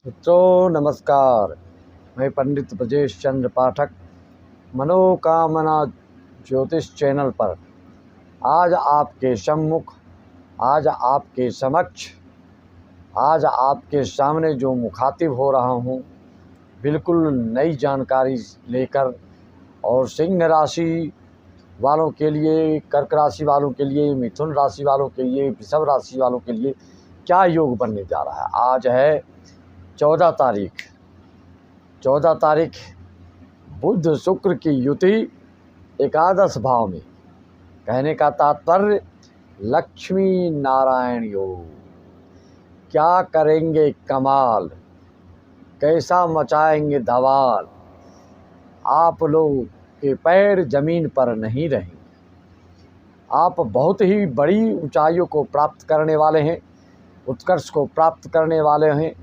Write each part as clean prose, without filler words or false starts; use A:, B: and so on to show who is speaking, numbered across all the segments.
A: मित्रों नमस्कार। मैं पंडित ब्रजेश चंद्र पाठक मनोकामना ज्योतिष चैनल पर आज आपके सम्मुख, आज आपके समक्ष, आज आपके सामने जो मुखातिब हो रहा हूँ, बिल्कुल नई जानकारी लेकर और सिंह राशि वालों के लिए, कर्क राशि वालों के लिए, मिथुन राशि वालों के लिए, वृषभ राशि वालों के लिए क्या योग बनने जा रहा है। आज है 14 तारीख बुध शुक्र की युति एकादश भाव में। कहने का तात्पर्य लक्ष्मी नारायण योग। क्या करेंगे कमाल, कैसा मचाएंगे धमाल। आप लोग के पैर जमीन पर नहीं रहेंगे। आप बहुत ही बड़ी ऊंचाइयों को प्राप्त करने वाले हैं, उत्कर्ष को प्राप्त करने वाले हैं।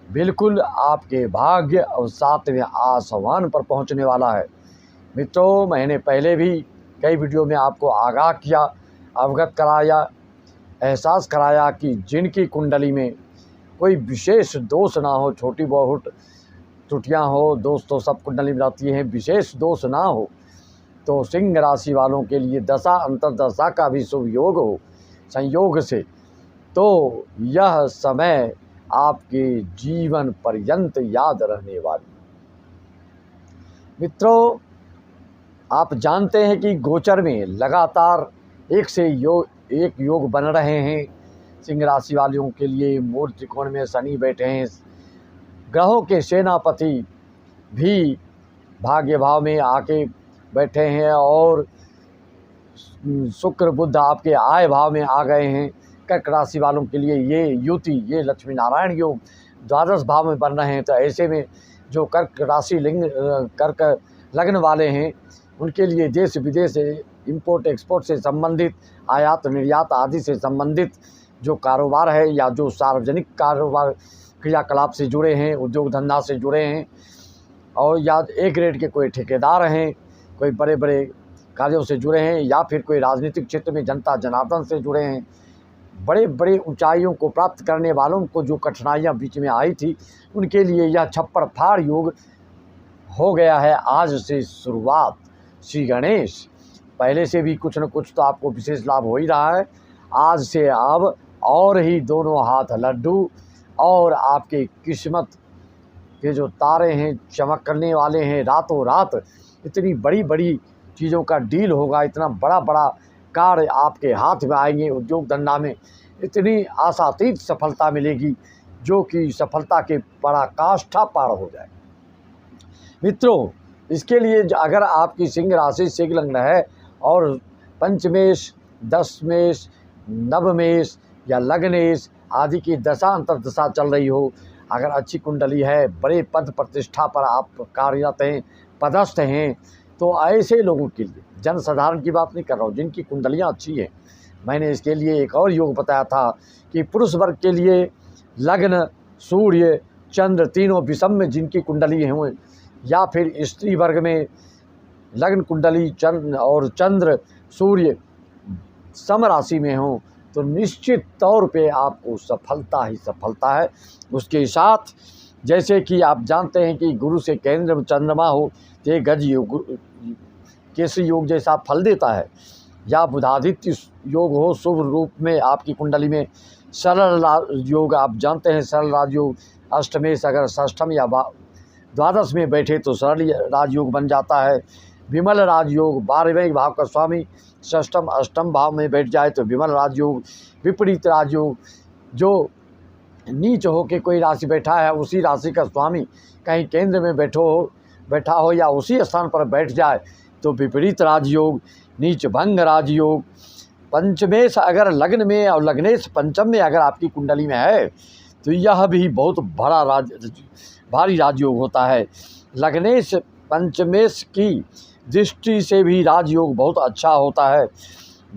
A: बिल्कुल आपके भाग्य और सातवें आसमान पर पहुंचने वाला है। मित्रों, मैंने पहले भी कई वीडियो में आपको आगाह किया, अवगत कराया, एहसास कराया कि जिनकी कुंडली में कोई विशेष दोष ना हो, छोटी बहुत त्रुटियां हो, दोष तो सब कुंडली में रहती हैं, विशेष दोष ना हो, तो सिंह राशि वालों के लिए दशा अंतर्दशा का भी शुभ योग हो संयोग से, तो यह समय आपके जीवन पर्यंत याद रहने वाली। मित्रों, आप जानते हैं कि गोचर में लगातार एक से एक योग बन रहे हैं। सिंह राशि वालों के लिए मूल त्रिकोण में शनि बैठे हैं, ग्रहों के सेनापति भी भाग्य भाव में आके बैठे हैं और शुक्र बुध आपके आय भाव में आ गए हैं। कर्क राशि वालों के लिए ये युति, ये लक्ष्मी नारायण योग द्वादश भाव में बन रहे हैं। तो ऐसे में जो कर्क राशि कर्क लग्न वाले हैं, उनके लिए देश विदेश इंपोर्ट एक्सपोर्ट से संबंधित, आयात निर्यात आदि से संबंधित जो कारोबार है या जो सार्वजनिक कारोबार क्रियाकलाप से जुड़े हैं, उद्योग धंधा से जुड़े हैं, और या ए ग्रेड के कोई ठेकेदार हैं, कोई बड़े बड़े कार्यों से जुड़े हैं, या फिर कोई राजनीतिक क्षेत्र में जनता जनार्दन से जुड़े हैं, बड़े बड़े ऊंचाइयों को प्राप्त करने वालों को जो कठिनाइयां बीच में आई थी, उनके लिए यह छप्पर फाड़ योग हो गया है। आज से शुरुआत श्री गणेश, पहले से भी कुछ न कुछ तो आपको विशेष लाभ हो ही रहा है। आज से अब और ही दोनों हाथ लड्डू, और आपके किस्मत के जो तारे हैं चमकने वाले हैं। रातों रात इतनी बड़ी बड़ी चीज़ों का डील होगा, इतना बड़ा बड़ा कार्य आपके हाथ में आएंगे। उद्योग धंधा में इतनी आशातीत सफलता मिलेगी जो कि सफलता के पराकाष्ठा पार हो जाए। मित्रों, इसके लिए अगर आपकी सिंह राशि सिंह लग्न है और पंचमेश, दशमेश, नवमेश या लग्नेश आदि की दशा अंतर्दशा चल रही हो, अगर अच्छी कुंडली है, बड़े पद प्रतिष्ठा पर आप कार्यरत हैं, पदस्थ हैं, तो ऐसे लोगों के लिए, जनसाधारण की बात नहीं कर रहा हूँ, जिनकी कुंडलियाँ अच्छी हैं। मैंने इसके लिए एक और योग बताया था कि पुरुष वर्ग के लिए लग्न, सूर्य, चंद्र तीनों विषम में जिनकी कुंडली हैं, या फिर स्त्री वर्ग में लग्न कुंडली चंद्र और चंद्र सूर्य सम राशि में हो, तो निश्चित तौर पे आपको सफलता ही सफलता है। उसके साथ जैसे कि आप जानते हैं कि गुरु से केंद्र चंद्रमा हो तो ये गज योग, केसरी योग जैसा फल देता है, या बुधादित्य योग हो शुभ रूप में आपकी कुंडली में। सरल योग आप जानते हैं, सरल राजयोग अष्टमेश अगर षष्ठम या द्वादश में बैठे तो सरल राजयोग बन जाता है। विमल राजयोग 12वें भाव का स्वामी षष्ठम अष्टम भाव में बैठ जाए तो विमल राजयोग। विपरीत राजयोग जो नीच हो के कोई राशि बैठा है, उसी राशि का स्वामी कहीं केंद्र में बैठा हो या उसी स्थान पर बैठ जाए तो विपरीत राजयोग, नीच भंग राजयोग। पंचमेश अगर लग्न में और लग्नेश पंचम में अगर आपकी कुंडली में है तो यह भी बहुत बड़ा भारी राजयोग होता है। लग्नेश पंचमेश की दृष्टि से भी राजयोग बहुत अच्छा होता है।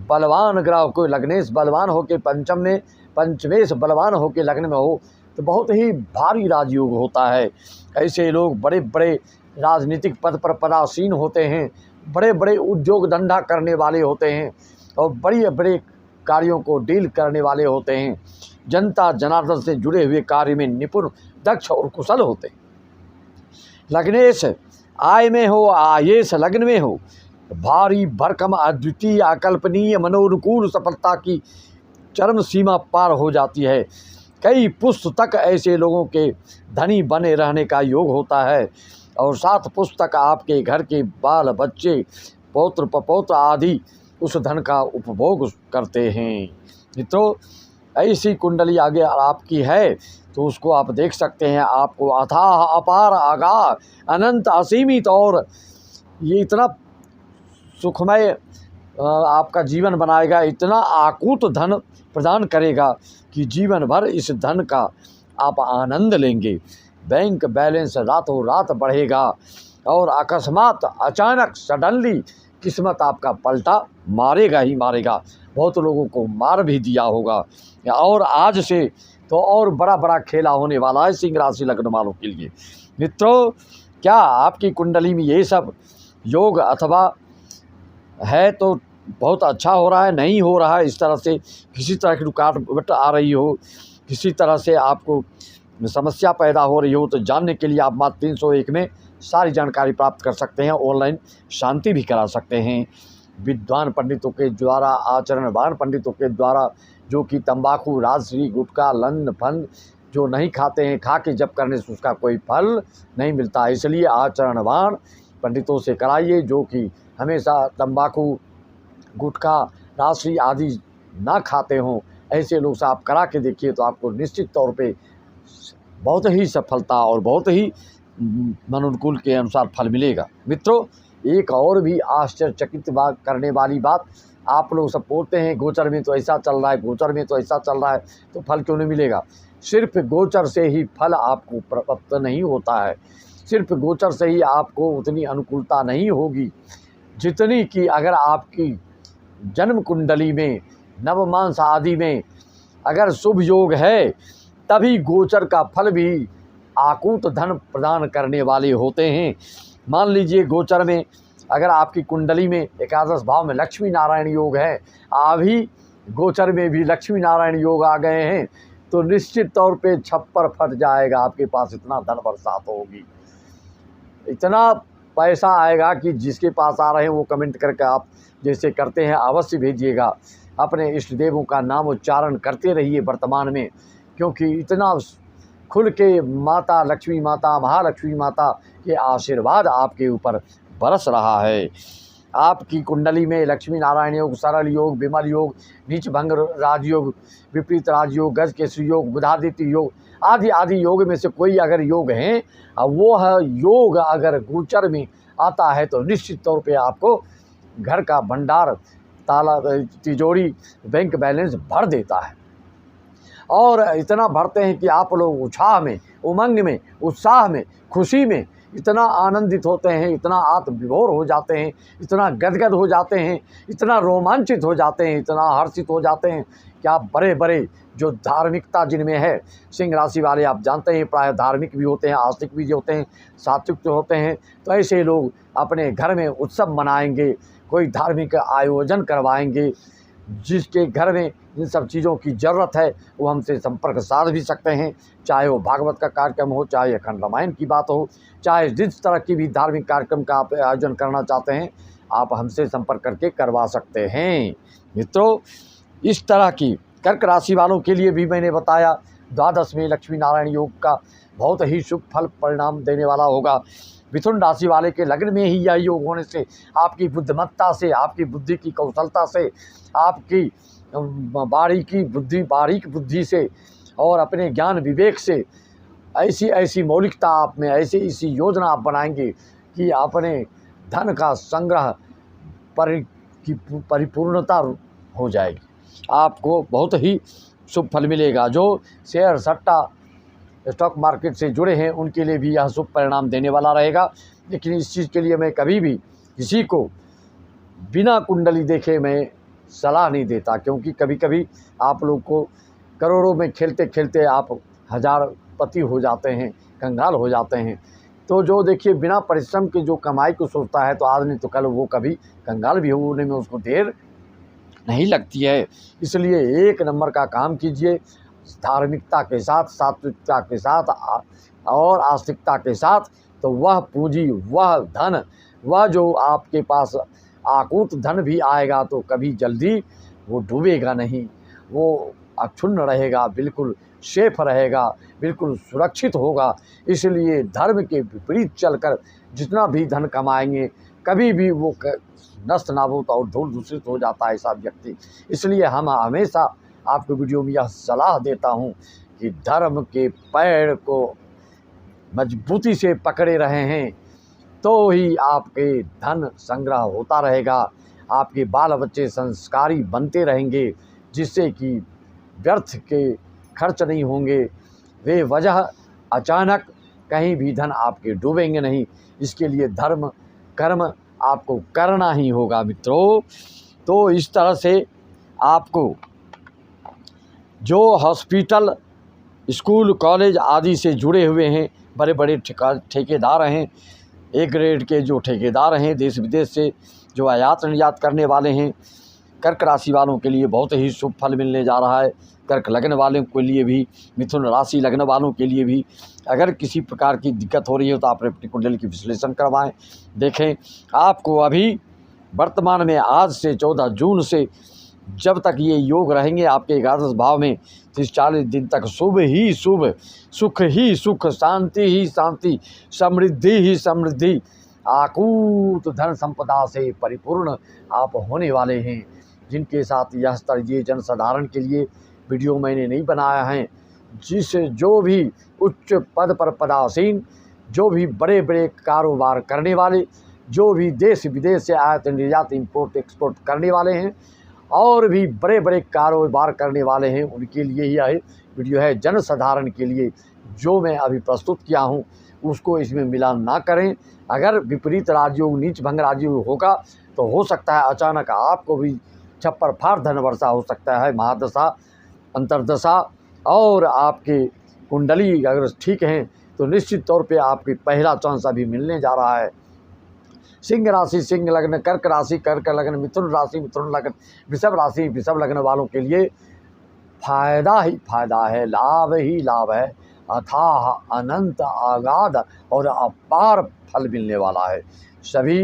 A: बलवान ग्रह को लग्नेश बलवान होकर पंचम में, पंचमेश बलवान होकर लग्न में हो तो बहुत ही भारी राजयोग होता है। ऐसे लोग बड़े बड़े राजनीतिक पद पर पदासीन होते हैं, बड़े बड़े उद्योग धंधा करने वाले होते हैं और बड़े बड़े कार्यों को डील करने वाले होते हैं। जनता जनार्दन से जुड़े हुए कार्य में निपुण दक्ष और कुशल होते हैं। लग्नेश आय में हो, आयेश लग्न में हो, भारी भरकम अद्वितीय अकल्पनीय मनोनुकूल सफलता की चरम सीमा पार हो जाती है। कई पुष्ट तक ऐसे लोगों के धनी बने रहने का योग होता है और 7 पुष्ट तक आपके घर के बाल बच्चे पौत्र पपौत्र आदि उस धन का उपभोग करते हैं। मित्रों, ऐसी कुंडली आगे आपकी है तो उसको आप देख सकते हैं। आपको अथाह अपार आगाह अनंत असीमित और ये इतना सुखमय आपका जीवन बनाएगा, इतना आकूत धन प्रदान करेगा कि जीवन भर इस धन का आप आनंद लेंगे। बैंक बैलेंस रातों रात बढ़ेगा और अकस्मात अचानक सडनली किस्मत आपका पलटा मारेगा ही मारेगा। बहुत लोगों को मार भी दिया होगा और आज से तो और बड़ा बड़ा खेला होने वाला है सिंह राशि लग्न वालों के लिए। मित्रों, क्या आपकी कुंडली में ये सब योग अथवा है तो बहुत अच्छा हो रहा है, नहीं हो रहा है, इस तरह से किसी तरह की रुकावट आ रही हो, किसी तरह से आपको समस्या पैदा हो रही हो, तो जानने के लिए आप मात्र 301 में सारी जानकारी प्राप्त कर सकते हैं। ऑनलाइन शांति भी करा सकते हैं। विद्वान पंडितों के द्वारा, आचरणवान पंडितों के द्वारा, जो कि तंबाकू, राजश्री, गुटखा, लन फन जो नहीं खाते हैं, खा के जप करने से उसका कोई फल नहीं मिलता। इसलिए आचरणवान पंडितों से कराइए, जो कि हमेशा तंबाकू, गुटखा, राजश्री आदि ना खाते हों। ऐसे लोग से आप करा के देखिए तो आपको निश्चित तौर पे बहुत ही सफलता और बहुत ही मनोनुकूल के अनुसार फल मिलेगा। मित्रों, एक और भी आश्चर्यचकित करने वाली बात, आप लोग सब बोलते हैं गोचर में तो ऐसा चल रहा है, गोचर में तो ऐसा चल रहा है, तो फल क्यों नहीं मिलेगा? सिर्फ गोचर से ही फल आपको प्राप्त नहीं होता है। सिर्फ गोचर से ही आपको उतनी अनुकूलता नहीं होगी जितनी कि अगर आपकी जन्म कुंडली में नवमांस आदि में अगर शुभ योग है, तभी गोचर का फल भी आकूत धन प्रदान करने वाले होते हैं। मान लीजिए गोचर में अगर आपकी कुंडली में एकादश भाव में लक्ष्मी नारायण योग है, अभी गोचर में भी लक्ष्मी नारायण योग आ गए हैं, तो निश्चित तौर पे छप्पर फट जाएगा। आपके पास इतना धन बरसात होगी, इतना पैसा आएगा कि जिसके पास आ रहे हैं वो कमेंट करके आप जैसे करते हैं अवश्य भेजिएगा। अपने इष्ट देवों का नाम उच्चारण करते रहिए वर्तमान में, क्योंकि इतना खुल के माता लक्ष्मी माता, महालक्ष्मी माता के आशीर्वाद आपके ऊपर बरस रहा है। आपकी कुंडली में लक्ष्मी नारायण योग, सरल योग, विमल योग, नीच भंग राजयोग, विपरीत राजयोग, गज केसरी योग, बुधादित्य योग आदि आदि योग में से कोई अगर योग हैं, वो है योग अगर गोचर में आता है तो निश्चित तौर पे आपको घर का भंडार, ताला, तिजोरी, बैंक बैलेंस भर देता है। और इतना भरते हैं कि आप लोग उत्साह में, उमंग में, उत्साह में, खुशी में इतना आनंदित होते हैं, इतना आत्मविभोर हो जाते हैं, इतना गदगद हो जाते हैं, इतना रोमांचित हो जाते हैं, इतना हर्षित हो जाते हैं कि आप बड़े बड़े जो धार्मिकता जिनमें है, सिंह राशि वाले आप जानते हैं प्राय धार्मिक भी होते हैं, आस्तिक भी होते हैं, सात्विक होते हैं। तो ऐसे लोग अपने घर में उत्सव मनाएंगे, कोई धार्मिक आयोजन करवाएंगे। जिसके घर में इन सब चीज़ों की ज़रूरत है वो हमसे संपर्क साध भी सकते हैं, चाहे वो भागवत का कार्यक्रम हो, चाहे अखंड रामायण की बात हो, चाहे जिस तरह की भी धार्मिक कार्यक्रम का आप आयोजन करना चाहते हैं, आप हमसे संपर्क करके करवा सकते हैं। मित्रों, इस तरह की कर्क राशि वालों के लिए भी मैंने बताया, द्वादश में लक्ष्मी नारायण योग का बहुत ही शुभ फल परिणाम देने वाला होगा। मिथुन राशि वाले के लग्न में ही यह योग होने से आपकी बुद्धिमत्ता से, आपकी बुद्धि की कौशलता से, आपकी बारीक बुद्धि से और अपने ज्ञान विवेक से ऐसी ऐसी मौलिकता आप में, ऐसी ऐसी योजना आप बनाएंगे कि अपने धन का संग्रह की परिपूर्णता हो जाएगी। आपको बहुत ही शुभ फल मिलेगा। जो शेयर सट्टा स्टॉक मार्केट से जुड़े हैं उनके लिए भी यह शुभ परिणाम देने वाला रहेगा। लेकिन इस चीज़ के लिए मैं कभी भी किसी को बिना कुंडली देखे मैं सलाह नहीं देता, क्योंकि कभी कभी आप लोग को करोड़ों में खेलते खेलते आप हजारपति हो जाते हैं, कंगाल हो जाते हैं। तो जो देखिए बिना परिश्रम के जो कमाई को सोचता है तो आज नहीं तो कल वो कभी कंगाल भी होने में उसको देर नहीं लगती है। इसलिए एक नंबर का काम कीजिए धार्मिकता के साथ, सात्विकता के साथ और आस्तिकता के साथ, तो वह पूंजी, वह धन, वह जो आपके पास आकूत धन भी आएगा तो कभी जल्दी वो डूबेगा नहीं, वो अक्षुण्ण रहेगा, बिल्कुल सेफ रहेगा, बिल्कुल सुरक्षित होगा। इसलिए धर्म के विपरीत चलकर जितना भी धन कमाएंगे कभी भी वो नष्ट ना होता और धूल दूषित हो जाता है ऐसा व्यक्ति। इसलिए हम हमेशा आपको वीडियो में यह सलाह देता हूँ कि धर्म के पैर को मजबूती से पकड़े रहे हैं तो ही आपके धन संग्रह होता रहेगा, आपके बाल बच्चे संस्कारी बनते रहेंगे, जिससे कि व्यर्थ के खर्च नहीं होंगे, वे वजह अचानक कहीं भी धन आपके डूबेंगे नहीं। इसके लिए धर्म कर्म आपको करना ही होगा मित्रों। तो इस तरह से आपको जो हॉस्पिटल, स्कूल, कॉलेज आदि से जुड़े हुए हैं, बड़े बड़े ठेकेदार हैं, एक ग्रेड के जो ठेकेदार हैं देश विदेश से जो आयात निर्यात करने वाले हैं, कर्क राशि वालों के लिए बहुत ही शुभ फल मिलने जा रहा है। कर्क लग्न वालों के लिए भी, मिथुन राशि लग्न वालों के लिए भी अगर किसी प्रकार की दिक्कत हो रही है तो आप अपनी कुंडली की विश्लेषण करवाएं, देखें। आपको अभी वर्तमान में आज से 14 जून से जब तक ये योग रहेंगे आपके 11 भाव में, 30-40 दिन तक शुभ ही शुभ, सुख ही सुख, शांति ही शांति, समृद्धि ही समृद्धि, आकूत धन संपदा से परिपूर्ण आप होने वाले हैं। जिनके साथ यह स्तर ये जनसाधारण के लिए वीडियो मैंने नहीं बनाया है, जो भी उच्च पद पर पदासीन, जो भी बड़े बड़े कारोबार करने वाले, जो भी देश विदेश से आयात निर्यात इंपोर्ट एक्सपोर्ट करने वाले हैं और भी बड़े बड़े कारोबार करने वाले हैं, उनके लिए ही यह वीडियो है। जनसाधारण के लिए जो मैं अभी प्रस्तुत किया हूँ उसको इसमें मिलान ना करें। अगर विपरीत राजयोग, नीच भंग राजयोग होगा तो हो सकता है अचानक आपको भी छप्पर फाड़ धन वर्षा हो सकता है, महादशा, अंतरदशा, और आपके कुंडली अगर ठीक हैं तो निश्चित तौर पे आपकी पहला चांस अभी मिलने जा रहा है। सिंह राशि, सिंह लग्न, कर्क राशि, कर्क लग्न, मिथुन राशि, मिथुन लग्न, वृषभ राशि, वृषभ लग्न वालों के लिए फायदा ही फायदा है, लाभ ही लाभ है, अथाह अनंत आगाध और अपार फल मिलने वाला है। सभी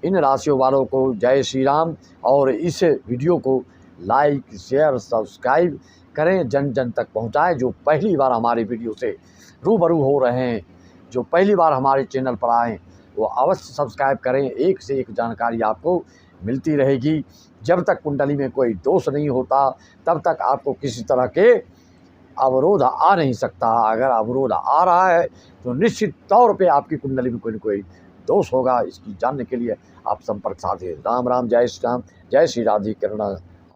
A: इन राशियों वालों को जय श्री राम। और इस वीडियो को लाइक, शेयर, सब्सक्राइब करें, जन जन तक पहुंचाएं। जो पहली बार हमारे वीडियो से रूबरू हो रहे हैं, जो पहली बार हमारे चैनल पर आएँ, वो अवश्य सब्सक्राइब करें। एक से एक जानकारी आपको मिलती रहेगी। जब तक कुंडली में कोई दोष नहीं होता तब तक आपको किसी तरह के अवरोध आ नहीं सकता। अगर अवरोध आ रहा है तो निश्चित तौर पे आपकी कुंडली में कोई न कोई दोष होगा। इसकी जानने के लिए आप संपर्क साधें। राम राम, जय श्री राम, जय श्री राधे कृष्ण।